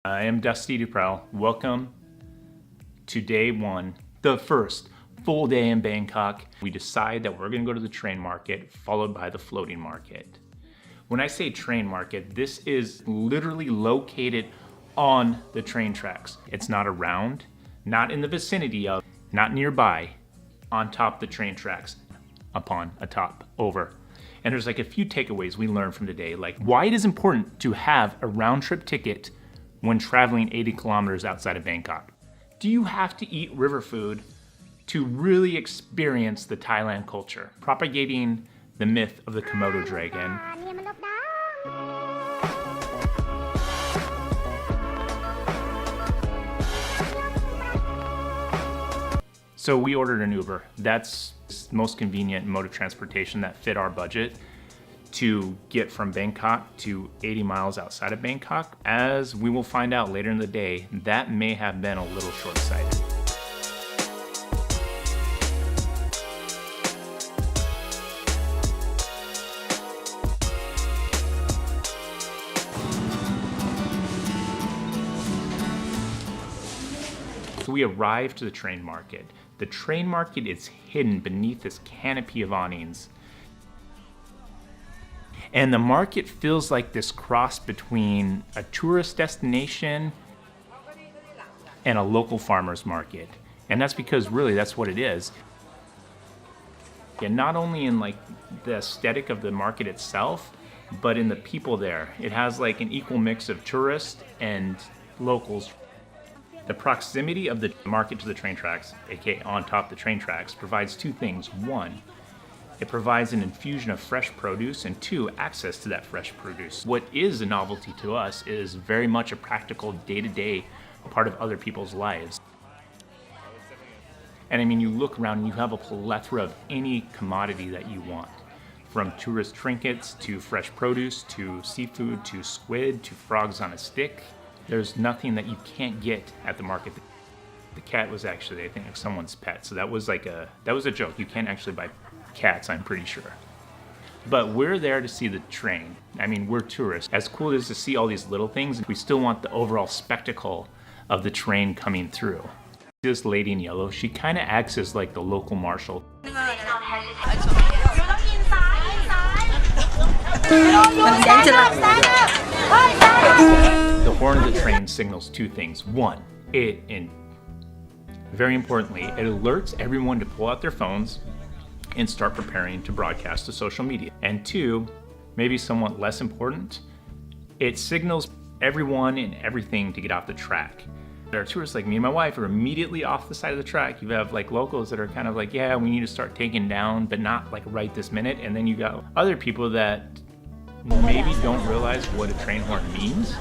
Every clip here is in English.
I am Dusty Duprell. Welcome to day one, the first full day in Bangkok. We decide that we're gonna go to the train market, followed by the floating market. When I say train market, this is literally located on the train tracks. It's not around, not in the vicinity of, not nearby, on top the train tracks, upon, atop, over. And there's like a few takeaways we learned from today, like why it is important to have a round trip ticket when traveling 80 kilometers outside of Bangkok. Do you have to eat river food to really experience the Thailand culture? Propagating the myth of the Komodo dragon. So we ordered an Uber. That's the most convenient mode of transportation that fit our budget to get from Bangkok to 80 miles outside of Bangkok. As we will find out later in the day, that may have been a little short-sighted. So we arrived to the train market. The train market is hidden beneath this canopy of awnings. And the market feels like this cross between a tourist destination and a local farmer's market. And that's because really that's what it is. And not only in like the aesthetic of the market itself, but in the people there. It has like an equal mix of tourists and locals. The proximity of the market to the train tracks, aka on top of the train tracks, provides two things. One, it provides an infusion of fresh produce, and two, access to that fresh produce. What is a novelty to us is very much a practical day-to-day part of other people's lives. And I mean, you look around and you have a plethora of any commodity that you want. From tourist trinkets, to fresh produce, to seafood, to squid, to frogs on a stick. There's nothing that you can't get at the market. The cat was actually, I think, someone's pet. So that was a joke. You can't actually buy cats, I'm pretty sure. But we're there to see the train. I mean, we're tourists. As cool as to see all these little things, we still want the overall spectacle of the train coming through. This lady in yellow, she kind of acts as like the local marshal. The horn of the train signals two things. One, very importantly, it alerts everyone to pull out their phones and start preparing to broadcast to social media. And two, maybe somewhat less important, it signals everyone and everything to get off the track. There are tourists like me and my wife are immediately off the side of the track. You have like locals that are kind of like, yeah, we need to start taking down, but not like right this minute. And then you got other people that maybe don't realize what a train horn means.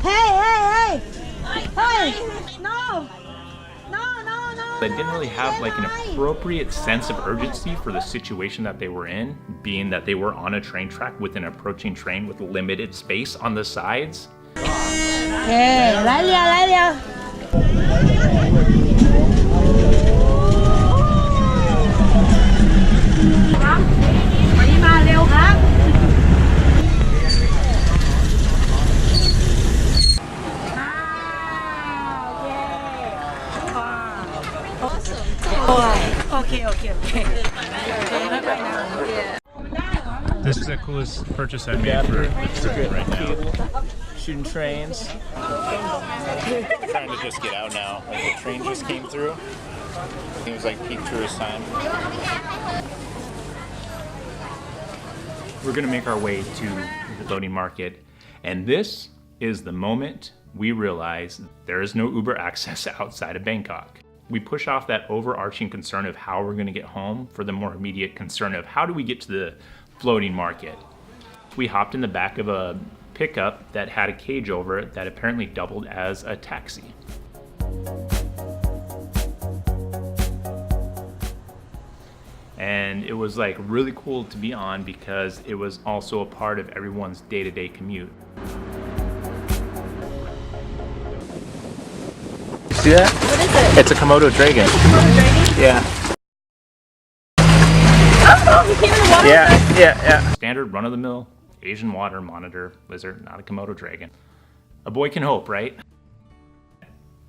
Hey! No! They didn't really have like an appropriate sense of urgency for the situation that they were in, being that they were on a train track with an approaching train with limited space on the sides. Okay, 来了 Okay. This is the coolest purchase I've made for the trip right now. Shooting trains. I'm trying to just get out now. Like the train just came through. It was like peak tourist time. We're gonna make our way to the floating market, and this is the moment we realize there is no Uber access outside of Bangkok. We push off that overarching concern of how we're gonna get home for the more immediate concern of how do we get to the floating market. We hopped in the back of a pickup that had a cage over it that apparently doubled as a taxi. And it was like really cool to be on because it was also a part of everyone's day-to-day commute. See that? What is it? It's a Komodo dragon. Komodo dragon? Yeah. Oh, he came in the water? Yeah. Standard run-of-the-mill Asian water monitor lizard, not a Komodo dragon. A boy can hope, right?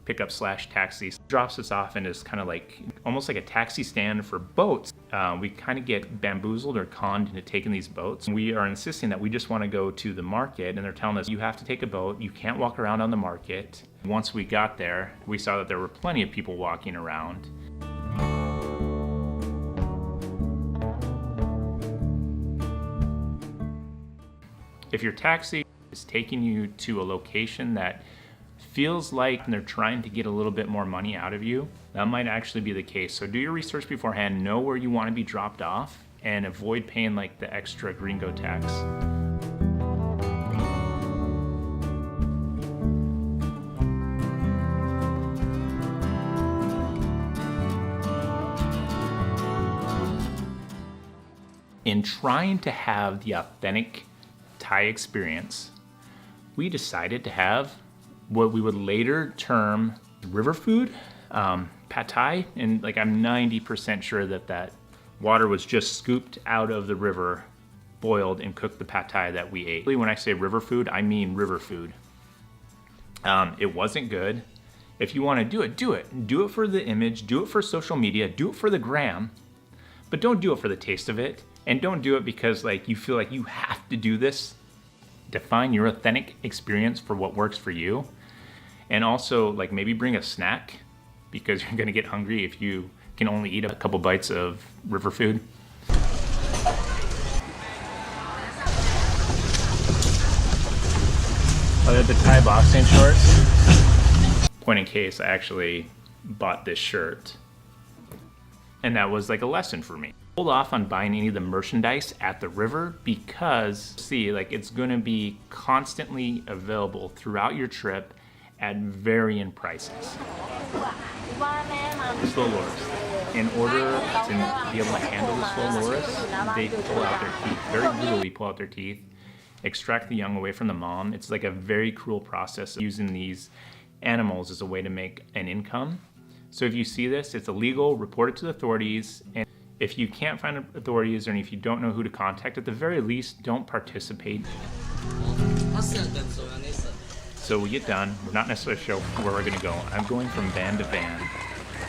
Pickup slash taxi drops us off and is kind of like almost like a taxi stand for boats. We kind of get bamboozled or conned into taking these boats. We are insisting that we just want to go to the market, and they're telling us you have to take a boat, you can't walk around on the market. Once we got there, we saw that there were plenty of people walking around. If your taxi is taking you to a location that feels like they're trying to get a little bit more money out of you, that might actually be the case. So do your research beforehand, know where you want to be dropped off, and avoid paying like the extra gringo tax. In trying to have the authentic Thai experience, we decided to have what we would later term river food, pad Thai, and like I'm 90% sure that that water was just scooped out of the river, boiled, and cooked the pad Thai that we ate. When I say river food, I mean river food. It wasn't good. If you want to do it, do it. Do it for the image, do it for social media, do it for the gram, but don't do it for the taste of it, and don't do it because like you feel like you have to do this. Define your authentic experience for what works for you. And also like maybe bring a snack, because you're gonna get hungry if you can only eat a couple bites of river food. Oh, they're the Thai boxing shorts. Point in case, I actually bought this shirt, and that was like a lesson for me. Hold off on buying any of the merchandise at the river because, see, like it's gonna be constantly available throughout your trip at varying prices. The slow lures. In order to be able to handle the slow lures, they pull out their teeth, very brutally pull out their teeth, extract the young away from the mom. It's like a very cruel process of using these animals as a way to make an income. So if you see this, it's illegal, report it to the authorities. And if you can't find authorities, or if you don't know who to contact, at the very least, don't participate. So we get done. We're not necessarily sure where we're gonna go. I'm going from van to van,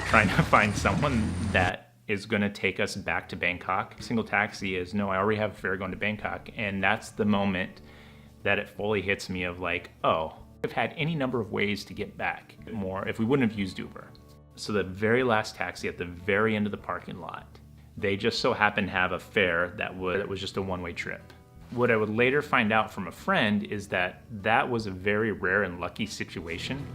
trying to find someone that is gonna take us back to Bangkok. Single taxi is, no, I already have a fare going to Bangkok. And that's the moment that it fully hits me of like, oh, I've had any number of ways to get back more if we wouldn't have used Uber. So the very last taxi at the very end of the parking lot, they just so happened to have a fare that was just a one-way trip. What I would later find out from a friend is that that was a very rare and lucky situation.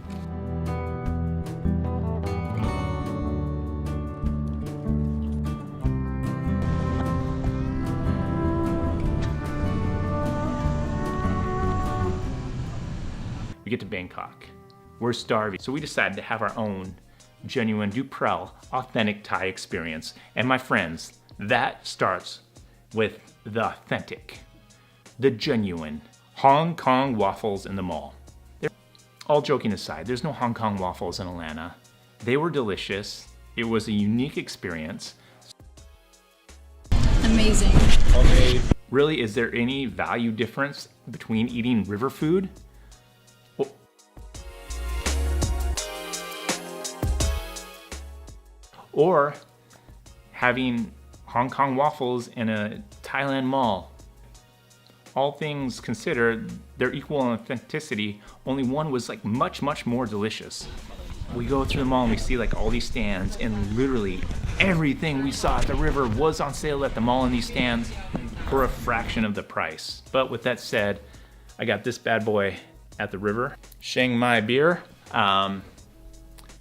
We get to Bangkok. We're starving, so we decided to have our own genuine Duprel authentic Thai experience. And my friends, that starts with the authentic, the genuine Hong Kong waffles in the mall. All joking aside, there's no Hong Kong waffles in Atlanta. They were delicious. It was a unique experience. Amazing. Okay. Really, is there any value difference between eating river food or having Hong Kong waffles in a Thailand mall? All things considered, they're equal in authenticity. Only one was like much, much more delicious. We go through the mall and we see like all these stands, and literally everything we saw at the river was on sale at the mall in these stands for a fraction of the price. But with that said, I got this bad boy at the river. Chiang Mai beer.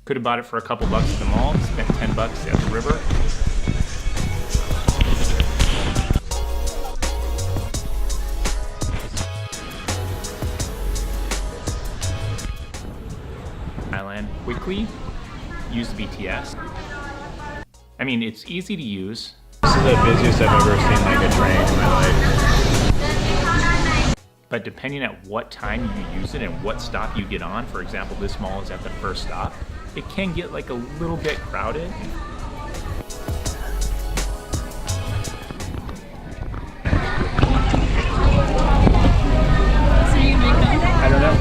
Could have bought it for a couple bucks at the mall, spent 10 bucks at the river. Thailand quickly, use the BTS. I mean, it's easy to use. This is the busiest I've ever seen like a train in my life. But depending at what time you use it and what stop you get on, for example, this mall is at the first stop, it can get like a little bit crowded. I don't know.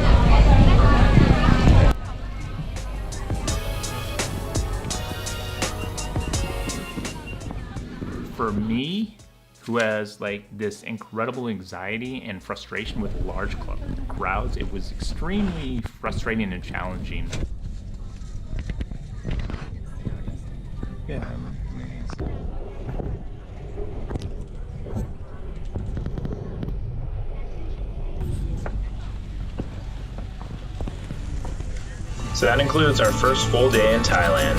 me, who has like this incredible anxiety and frustration with large crowds, it was extremely frustrating and challenging. Yeah. So that includes our first full day in Thailand.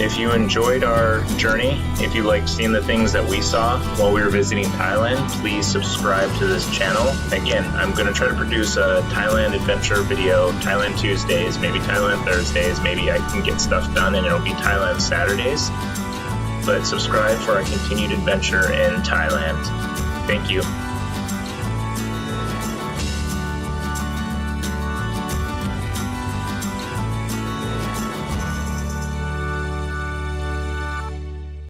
If you enjoyed our journey, if you liked seeing the things that we saw while we were visiting Thailand, please subscribe to this channel. Again, I'm going to try to produce a Thailand adventure video, Thailand Tuesdays, maybe Thailand Thursdays, maybe I can get stuff done and it'll be Thailand Saturdays. But subscribe for our continued adventure in Thailand. Thank you.